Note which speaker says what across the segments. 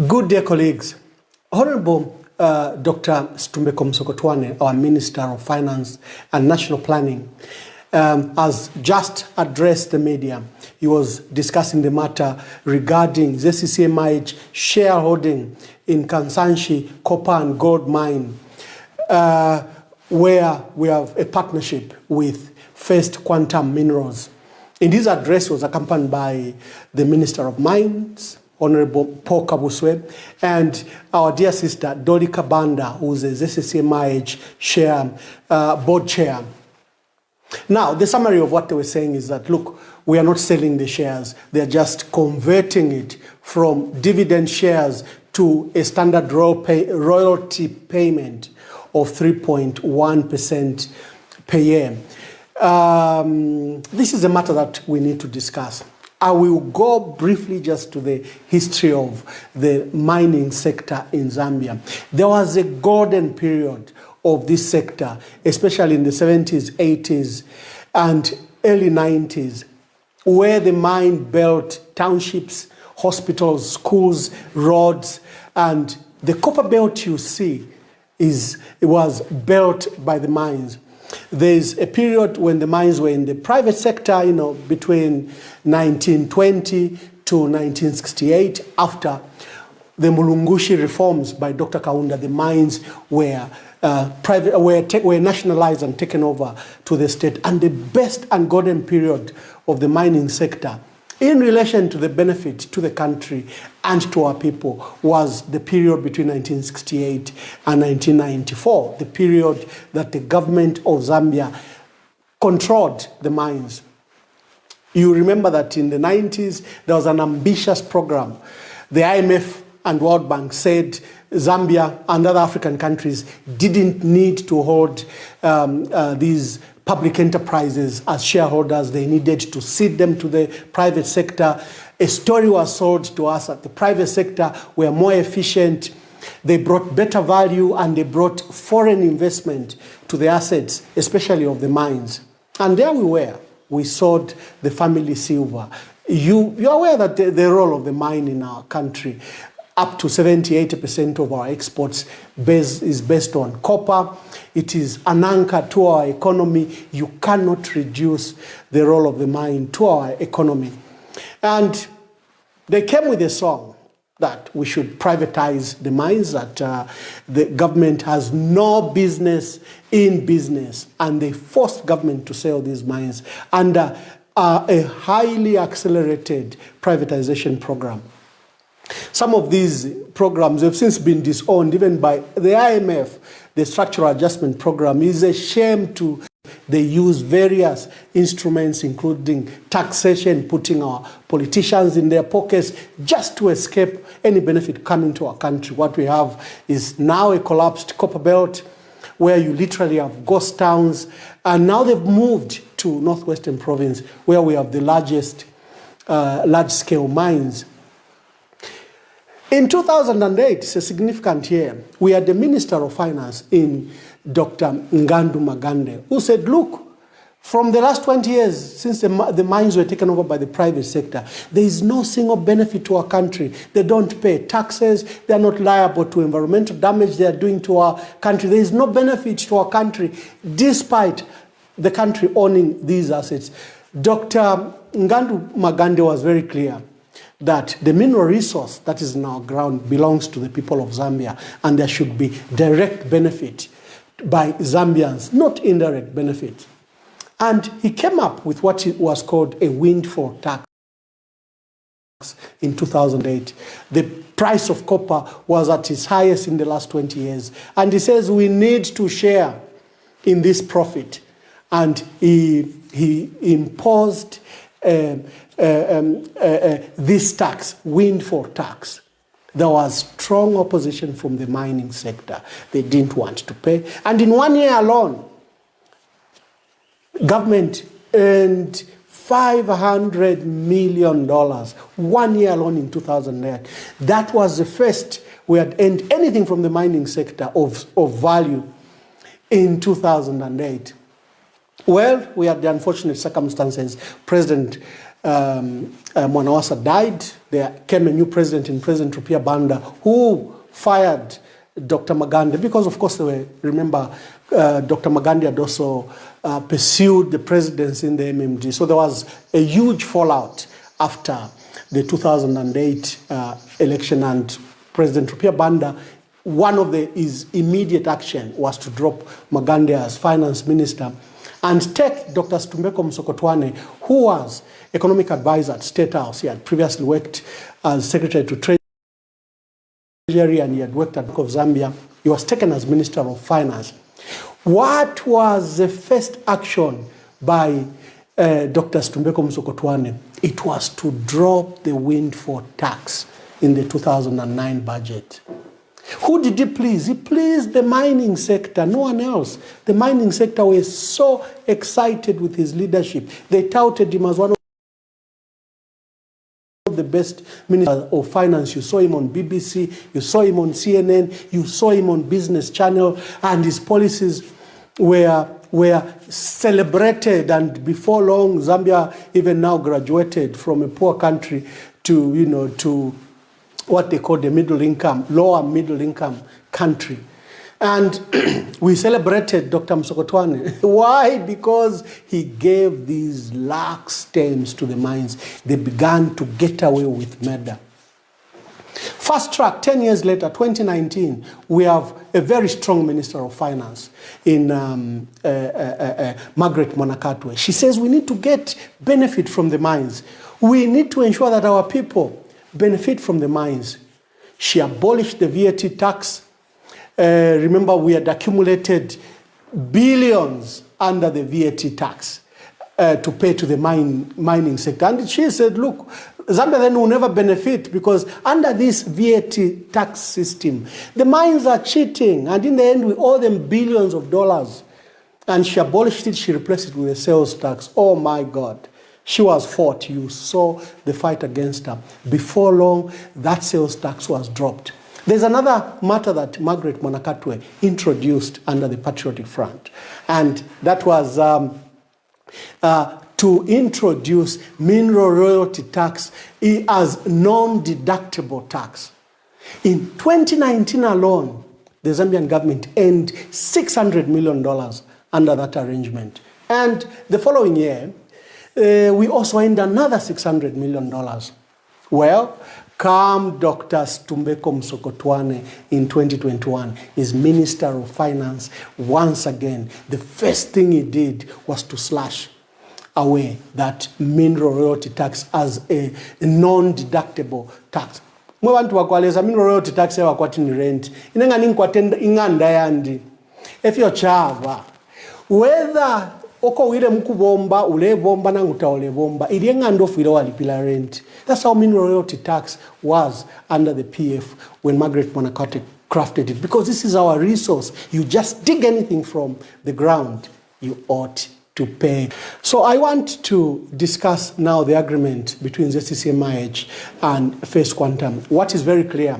Speaker 1: Good day, colleagues. Honorable Dr. Situmbeko Musokotwane, our Minister of Finance and National Planning, has just addressed the media. He was discussing the matter regarding Zccm-Ih'S shareholding in Kansanshi copper and gold mine, where we have a partnership with First Quantum Minerals. In his address was accompanied by the Minister of Mines, Honorable Paul Kabuswe, and our dear sister Dolly Kabanda, who's a Zccm-Ih'S board chair. Now, the summary of what they were saying is that, look, we are not selling the shares. They're just converting it from dividend shares to a standard royalty payment of 3.1% per year. This is a matter that we need to discuss. I will go briefly just to the history of the mining sector in Zambia. There was a golden period of this sector, especially in the 70s, 80s, and early 90s, where the mine built townships, hospitals, schools, roads, and the copper belt you see it was built by the mines. There's a period when the mines were in the private sector, between 1920 to 1968. After the Mulungushi reforms by Dr. Kaunda, the mines were nationalized and taken over to the state. And the best and golden period of the mining sector, in relation to the benefit to the country and to our people, was the period between 1968 and 1994, the period that the government of Zambia controlled the mines. You remember that in the 90s, there was an ambitious program. The IMF and World Bank said Zambia and other African countries didn't need to hold these public enterprises as shareholders. They needed to cede them to the private sector. A story was sold to us that the private sector were more efficient, they brought better value, and they brought foreign investment to the assets, especially of the mines. And there we were. We sold the family silver. You're aware that the role of the mine in our country, up to 70–80% of our exports is based on copper. It is an anchor to our economy. You cannot reduce the role of the mine to our economy. And they came with a song that we should privatize the mines, that the government has no business in business. And they forced government to sell these mines under a highly accelerated privatization program. Some of these programs have since been disowned, even by the IMF. The structural adjustment program is a shame to. They use various instruments, including taxation, putting our politicians in their pockets just to escape any benefit coming to our country. What we have is now a collapsed copper belt, where you literally have ghost towns, and now they've moved to Northwestern Province, where we have the largest large-scale mines. In 2008, it's a significant year, we had the Minister of Finance in Dr. Ngandu Magande, who said, look, from the last 20 years, since the mines were taken over by the private sector, there is no single benefit to our country. They don't pay taxes. They are not liable to environmental damage they are doing to our country. There is no benefit to our country, despite the country owning these assets. Dr. Ngandu Magande was very clear that the mineral resource that is in our ground belongs to the people of Zambia, and there should be direct benefit by Zambians, not indirect benefit. And he came up with what was called a windfall tax in 2008. The price of copper was at its highest in the last 20 years. And he says we need to share in this profit. And he imposed this tax, windfall tax. There was strong opposition from the mining sector. They didn't want to pay. And in 1 year alone, government earned $500 million. 1 year alone in 2008. That was the first we had earned anything from the mining sector of value in 2008. Well, we had the unfortunate circumstances. President Mwanawasa died, there came a new president in President Rupia Banda, who fired Dr. Magande, because of course remember, Dr. Magande had also pursued the presidency in the MMD. So there was a huge fallout after the 2008 election, and President Rupia Banda, one of his immediate action was to drop Magande as finance minister and take Dr. Situmbeko Musokotwane, who was economic advisor at State House. He had previously worked as secretary to Treasury, and he had worked at Bank of Zambia. He was taken as Minister of Finance. What was the first action by Dr. Situmbeko Musokotwane? It was to drop the windfall tax in the 2009 budget. Who did he please? He pleased the mining sector, no one else. The mining sector was so excited with his leadership. They touted him as one of the best ministers of finance. You saw him on BBC, you saw him on CNN, you saw him on Business Channel, and his policies were celebrated. And before long, Zambia even now graduated from a poor country to, you know, to what they call the lower middle income country. And we celebrated Dr. Musokotwane. Why? Because he gave these lax terms to the mines. They began to get away with murder. Fast track, 10 years later, 2019, we have a very strong Minister of Finance in Margaret Mwamba. She says we need to get benefit from the mines. We need to ensure that our people benefit from the mines. She abolished the VAT tax. Remember, we had accumulated billions under the VAT tax to pay to the mining sector. And she said, look, Zambia then will never benefit, because under this VAT tax system, the mines are cheating, and in the end we owe them billions of dollars. And she abolished it, she replaced it with a sales tax. Oh my God. She was fought. You saw the fight against her. Before long, that sales tax was dropped. There's another matter that Margaret Mwamba introduced under the Patriotic Front, and that was to introduce mineral royalty tax as non-deductible tax. In 2019 alone, the Zambian government earned $600 million under that arrangement. And the following year, we also earned another $600 million. Well, come Dr. Situmbeko Musokotwane in 2021, is Minister of Finance. Once again, the first thing he did was to slash away that mineral royalty tax as a non-deductible tax. Mwe bantu bakwaleza mineral royalty tax ya wakwati ni rent. Inenga ninkwatenda inganda yandi. If you're chava, whether oko wile mkubomba, ule bomba na utaole bomba, ilienga ndofu ile walipila rent. That's how mineral royalty tax was under the PF when Margaret Mwamba crafted it. Because this is our resource. You just dig anything from the ground, you ought to pay. So I want to discuss now the agreement between Zccm-Ih'S and First Quantum. What is very clear,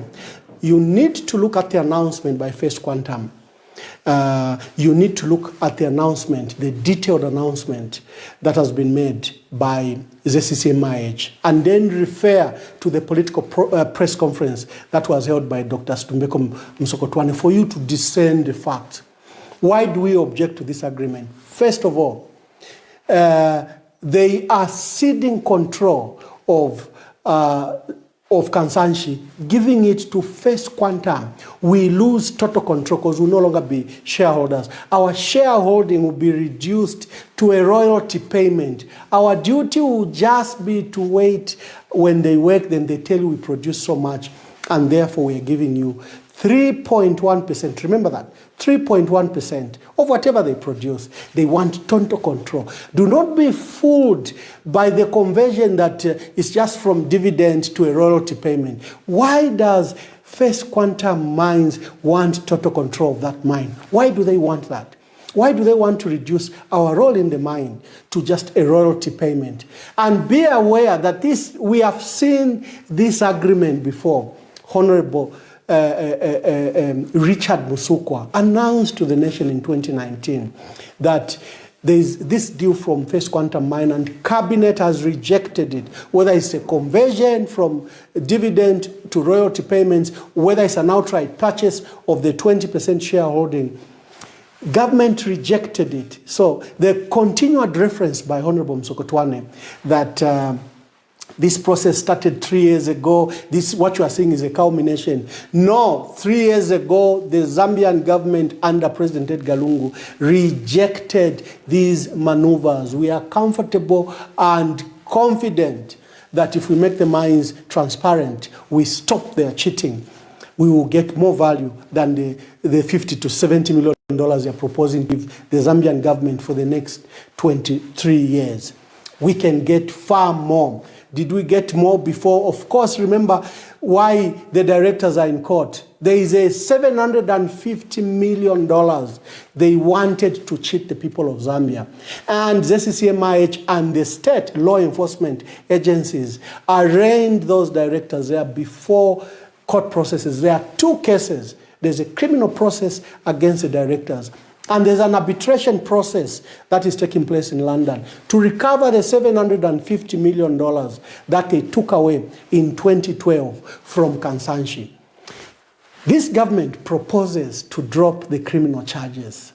Speaker 1: you need to look at the announcement by First Quantum. You need to look at the announcement, the detailed announcement that has been made by Zccm-Ih'S, and then refer to the political press conference that was held by Dr. Situmbeko Musokotwane for you to discern the facts. Why do we object to this agreement? First of all, they are ceding control of Kansanshi, giving it to First Quantum. We lose total control because we'll no longer be shareholders. Our shareholding will be reduced to a royalty payment. Our duty will just be to wait. When they work, then they tell you we produce so much, and therefore we are giving you 3.1%. Remember that. 3.1% of whatever they produce. They want total control. Do not be fooled by the conversion that is just from dividend to a royalty payment. Why does First Quantum Mines want total control of that mine? Why do they want that? Why do they want to reduce our role in the mine to just a royalty payment? And be aware that we have seen this agreement before. Honorable Richard Musukwa announced to the nation in 2019 that There's this deal from First Quantum Mine, and Cabinet has rejected it, whether it's a conversion from dividend to royalty payments, whether it's an outright purchase of the 20% shareholding. Government rejected it. So the continued reference by Honorable Musokotwane that this process started 3 years ago. This, what you are seeing, is a culmination. No, 3 years ago, the Zambian government under President Edgar Lungu rejected these maneuvers. We are comfortable and confident that if we make the mines transparent, we stop their cheating, we will get more value than the 50 to 70 million dollars they're proposing to give the Zambian government for the next 23 years. We can get far more. Did we get more before? Of course, remember why the directors are in court. There is a $750 million they wanted to cheat the people of Zambia. And Zccm-Ih'S and the state law enforcement agencies arraigned those directors there before court processes. There are 2 cases. There's a criminal process against the directors, and there's an arbitration process that is taking place in London to recover the $750 million that they took away in 2012 from Kansanshi. This government proposes to drop the criminal charges.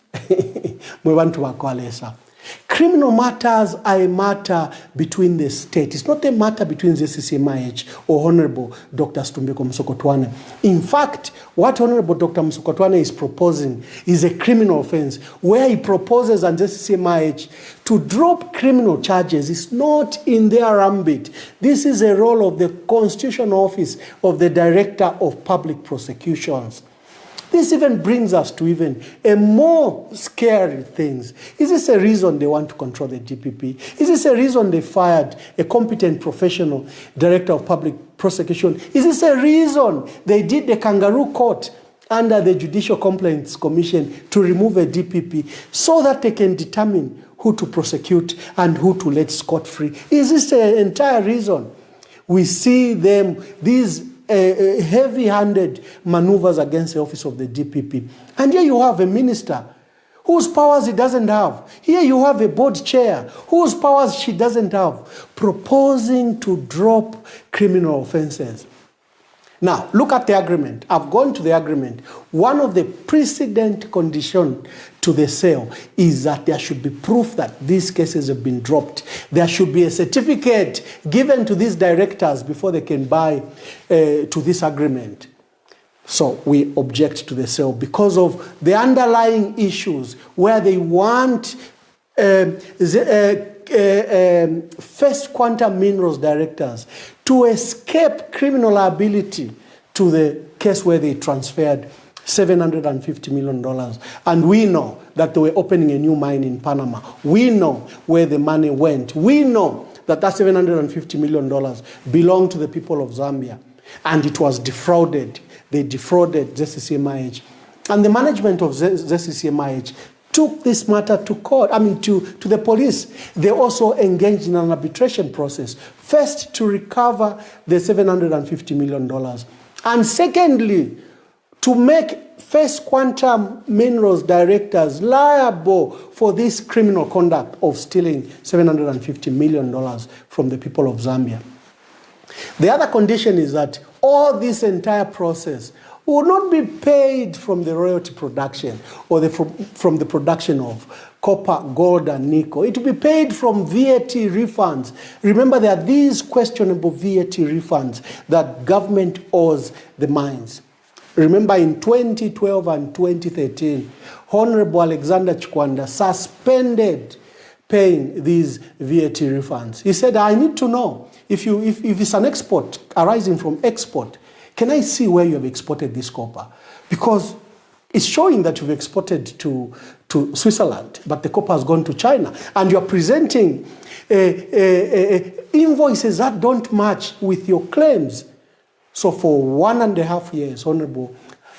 Speaker 1: Criminal matters are a matter between the state. It's not a matter between Zccm-Ih'S or Honorable Dr. Situmbeko Musokotwane. In fact, what Honorable Dr. Musokotwane is proposing is a criminal offense, where he proposes and Zccm-Ih'S to drop criminal charges. It's not in their ambit. This is a role of the Constitutional Office of the Director of Public Prosecutions. This even brings us to even a more scary things. Is this a reason they want to control the DPP? Is this a reason they fired a competent professional director of public prosecution? Is this a reason they did the kangaroo court under the Judicial Complaints Commission to remove a DPP so that they can determine who to prosecute and who to let scot-free? Is this the entire reason? We see them, these heavy-handed maneuvers against the office of the DPP. And here you have a minister whose powers he doesn't have. Here you have a board chair whose powers she doesn't have, proposing to drop criminal offenses. Now, look at the agreement. I've gone to the agreement. One of the precedent conditions to the sale is that there should be proof that these cases have been dropped. There should be a certificate given to these directors before they can buy to this agreement. So we object to the sale because of the underlying issues where they want First Quantum Minerals directors to escape criminal liability to the case where they transferred $750 million. And we know that they were opening a new mine in Panama. We know where the money went. We know that that $750 million belonged to the people of Zambia. And it was defrauded. They defrauded Zccm-Ih'S. And the management of Zccm-Ih'S took this matter to court, to the police. They also engaged in an arbitration process. First, to recover the $750 million. And secondly, to make First Quantum Minerals directors liable for this criminal conduct of stealing $750 million from the people of Zambia. The other condition is that all this entire process will not be paid from the royalty production or from the production of copper, gold, and nickel. It will be paid from VAT refunds. Remember, there are these questionable VAT refunds that government owes the mines. Remember, in 2012 and 2013, Honorable Alexander Chikwanda suspended paying these VAT refunds. He said, I need to know if it's an export arising from export, can I see where you have exported this copper? Because it's showing that you've exported to Switzerland, but the copper has gone to China. And you're presenting invoices that don't match with your claims. So for 1.5 years, Honorable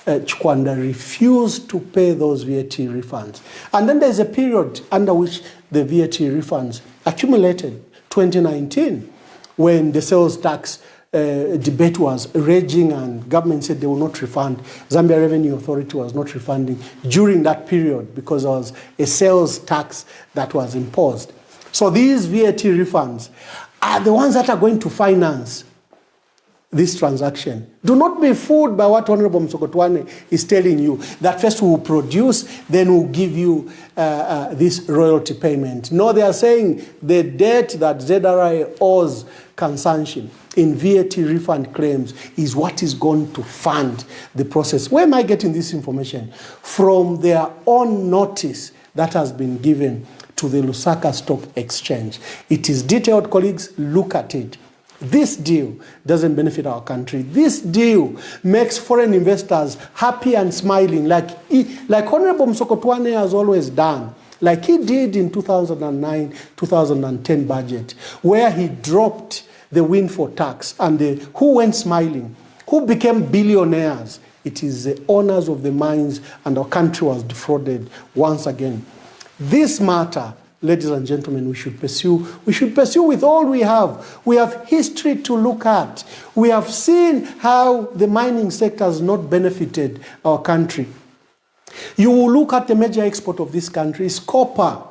Speaker 1: Chikwanda refused to pay those VAT refunds. And then there's a period under which the VAT refunds accumulated, 2019, when the sales tax debate was raging and government said they will not refund. Zambia Revenue Authority was not refunding during that period because there was a sales tax that was imposed. So these VAT refunds are the ones that are going to finance this transaction. Do not be fooled by what Honorable Musokotwane is telling you, that first we will produce, then we'll give you this royalty payment. No, they are saying the debt that ZRA owes Kansanshi in VAT refund claims is what is going to fund the process. Where am I getting this information? From their own notice that has been given to the Lusaka Stock Exchange. It is detailed, colleagues, look at it. This deal doesn't benefit our country. This deal makes foreign investors happy and smiling like Honorable Musokotwane has always done, like he did in 2009-2010 budget, where he dropped the windfall tax and who went smiling, who became billionaires. It is the owners of the mines, and our country was defrauded once again. This matter, ladies and gentlemen, we should pursue. We should pursue with all we have. We have history to look at. We have seen how the mining sector has not benefited our country. You will look at the major export of this country is copper.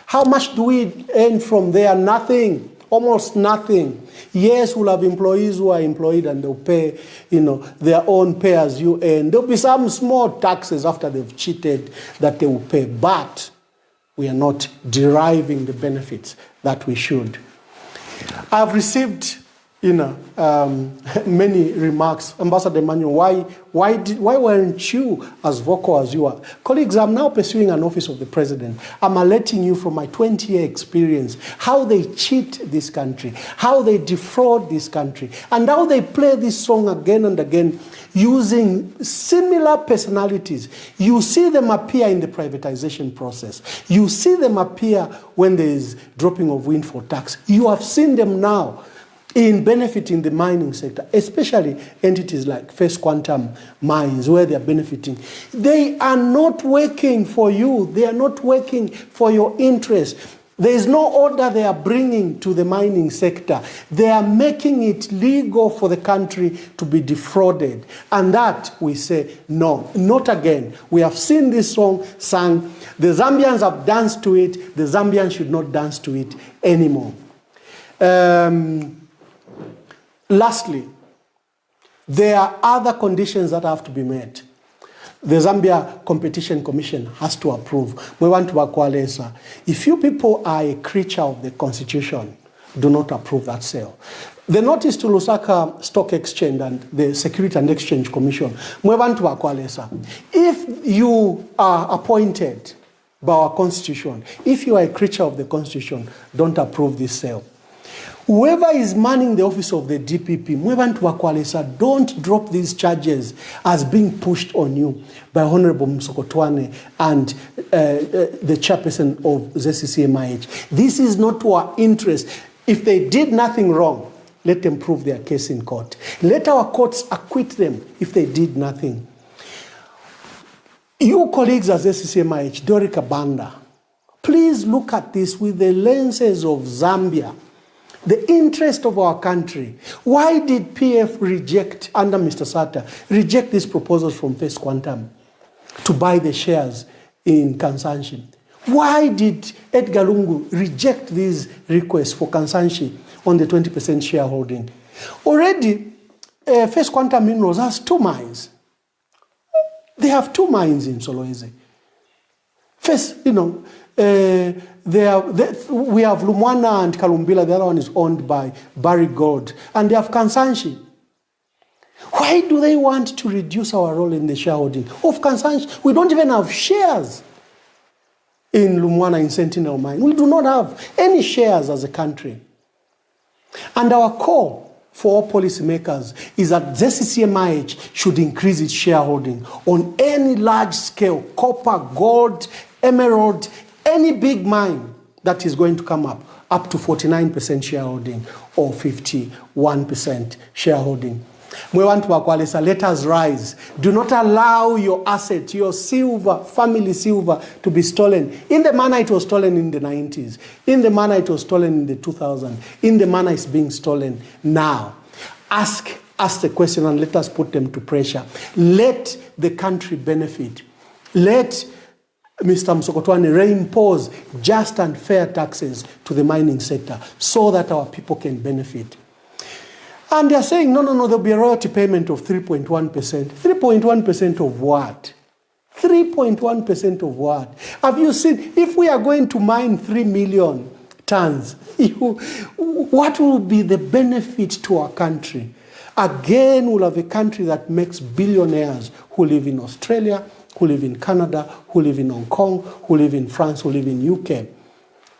Speaker 1: How much do we earn from there? Nothing. Almost nothing. Yes, we'll have employees who are employed and they'll pay, their own pay as you earn. There'll be some small taxes after they've cheated that they will pay, but we are not deriving the benefits that we should. I've received, many remarks. Ambassador Emmanuel, why weren't you as vocal as you are? Colleagues, I'm now pursuing an office of the president. I'm alerting you from my 20-year experience how they cheat this country, how they defraud this country, and how they play this song again and again using similar personalities. You see them appear in the privatization process. You see them appear when there is dropping of windfall tax. You have seen them now in benefiting the mining sector, especially entities like First Quantum Mines, where they are benefiting. They are not working for you. They are not working for your interest. There is no order they are bringing to the mining sector. They are making it legal for the country to be defrauded. And that we say, no, not again. We have seen this song sung. The Zambians have danced to it. The Zambians should not dance to it anymore. Lastly, there are other conditions that have to be met. The Zambia Competition Commission has to approve. We want to Wakwalesa. If you people are a creature of the Constitution, do not approve that sale. The notice to Lusaka Stock Exchange and the Security and Exchange Commission, we want to Wakwalesa. If you are appointed by our Constitution, if you are a creature of the Constitution, don't approve this sale. Whoever is manning the office of the DPP, don't drop these charges as being pushed on you by Honorable Musokotwane and the chairperson of Zccm-Ih'S. This is not to our interest. If they did nothing wrong, let them prove their case in court. Let our courts acquit them if they did nothing. You colleagues at Zccm-Ih'S, Dorika Banda, please look at this with the lenses of Zambia, the interest of our country. Why did PF reject, under Mr. Sata, reject these proposals from First Quantum to buy the shares in Kansanshi? Why did Edgar Lungu reject these requests for Kansanshi on the 20% shareholding? Already, First Quantum Minerals has 2 mines. They have 2 mines in Solwezi. First, we have Lumwana and Kalumbila. The other one is owned by Barry Gold. And they have Kansanshi. Why do they want to reduce our role in the shareholding of Kansanshi? We don't even have shares in Lumwana, in Sentinel Mine. We do not have any shares as a country. And our call for all policymakers is that Zccm-Ih'S should increase its shareholding on any large-scale copper, gold, emerald, any big mine that is going to come up to 49% shareholding or 51% shareholding. We want to Wakwalesa, let us rise. Do not allow your asset, your silver, family silver, to be stolen in the manner it was stolen in the 90s, in the manner it was stolen in the 2000s, in the manner it's being stolen now. ask us the question and let us put them to pressure. Let the country benefit. Let Mr. Musokotwane reimpose just and fair taxes to the mining sector so that our people can benefit. And they're saying, no, there'll be a royalty payment of 3.1%. 3.1% of what? 3.1% of what? Have you seen, if we are going to mine 3 million tons, what will be the benefit to our country? Again, we'll have a country that makes billionaires who live in Australia, who live in Canada, who live in Hong Kong, who live in France, who live in UK.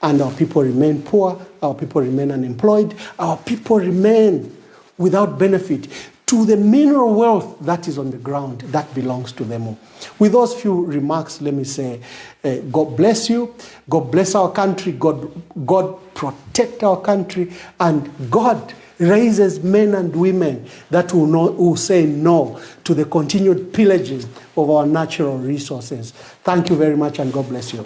Speaker 1: And our people remain poor, our people remain unemployed, our people remain without benefit to the mineral wealth that is on the ground that belongs to them all. With those few remarks, let me say, God bless you, God bless our country, God protect our country, and God raises men and women that will say no to the continued pillaging of our natural resources. Thank you very much, and God bless you.